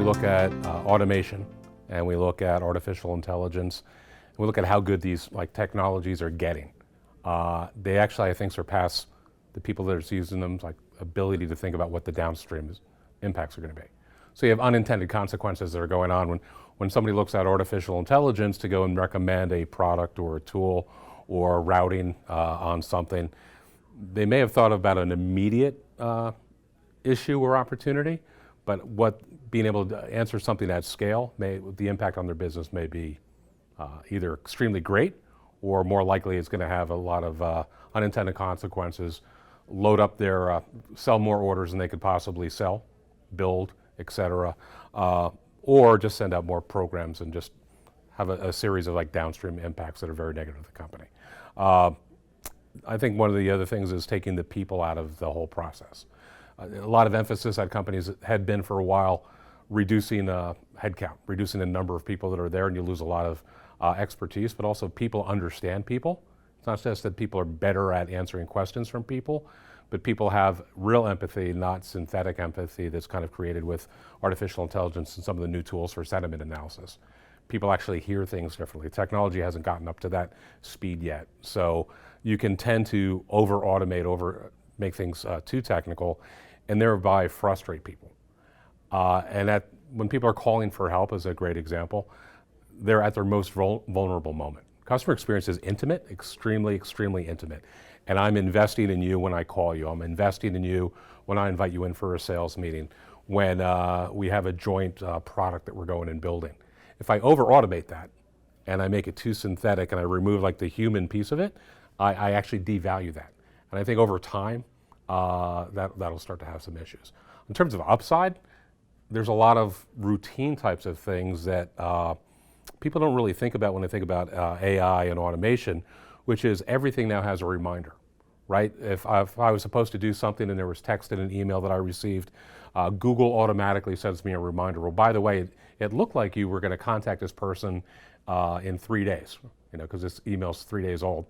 look at automation, and we look at artificial intelligence, and we look at how good these technologies are getting. They actually, I think, surpass the people that are using them, ability to think about what the downstream impacts are going to be. So you have unintended consequences that are going on when somebody looks at artificial intelligence to go and recommend a product or a tool or routing on something. They may have thought about an immediate issue or opportunity, but being able to answer something at scale, the impact on their business may be either extremely great, or more likely it's going to have a lot of unintended consequences, load up sell more orders than they could possibly sell, build, et cetera, or just send out more programs and just have a series of downstream impacts that are very negative to the company. I think one of the other things is taking the people out of the whole process. A lot of emphasis at companies had been for a while reducing headcount, reducing the number of people that are there, and you lose a lot of expertise, but also people understand people. It's not just that people are better at answering questions from people, but people have real empathy, not synthetic empathy that's kind of created with artificial intelligence and some of the new tools for sentiment analysis. People actually hear things differently. Technology hasn't gotten up to that speed yet. So you can tend to over-automate, make things too technical, and thereby frustrate people. And when people are calling for help, is a great example, they're at their most vulnerable moment. Customer experience is intimate, extremely, extremely intimate. And I'm investing in you when I call you. I'm investing in you when I invite you in for a sales meeting, when we have a joint product that we're going and building. If I over-automate that and I make it too synthetic and I remove the human piece of it, I actually devalue that. And I think over time, that'll start to have some issues. In terms of upside, there's a lot of routine types of things that people don't really think about when they think about AI and automation, which is everything now has a reminder, right? If I was supposed to do something and there was text in an email that I received, Google automatically sends me a reminder. Well, by the way, it looked like you were going to contact this person in 3 days, because this email's 3 days old.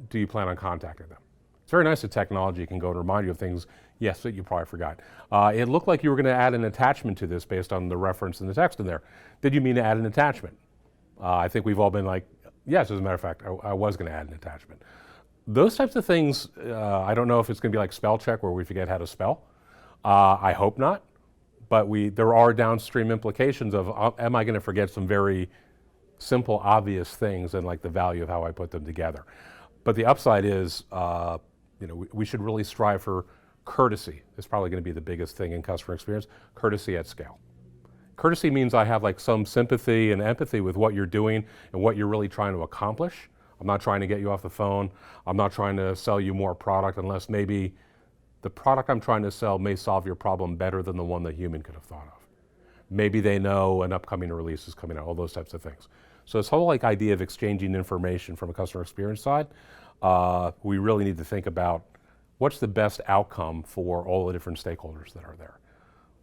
Do you plan on contacting them? It's very nice that technology can go and remind you of things, yes, that you probably forgot. It looked like you were going to add an attachment to this based on the reference in the text in there. Did you mean to add an attachment? I think we've all been like, yes, as a matter of fact, I was going to add an attachment. Those types of things, I don't know if it's going to be like spell check where we forget how to spell. I hope not, but there are downstream implications of, am I going to forget some very simple, obvious things and the value of how I put them together. But the upside is, we should really strive for courtesy. It's probably going to be the biggest thing in customer experience, courtesy at scale. Courtesy means I have some sympathy and empathy with what you're doing and what you're really trying to accomplish. I'm not trying to get you off the phone. I'm not trying to sell you more product unless maybe the product I'm trying to sell may solve your problem better than the one the human could have thought of. Maybe they know an upcoming release is coming out, all those types of things. So this whole idea of exchanging information from a customer experience side, we really need to think about what's the best outcome for all the different stakeholders that are there.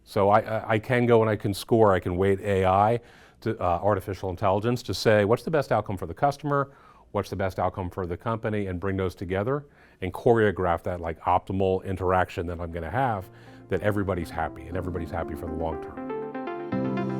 So I can go and I can weight AI to artificial intelligence to say what's the best outcome for the customer, what's the best outcome for the company, and bring those together and choreograph that optimal interaction that I'm going to have, that everybody's happy and everybody's happy for the long term.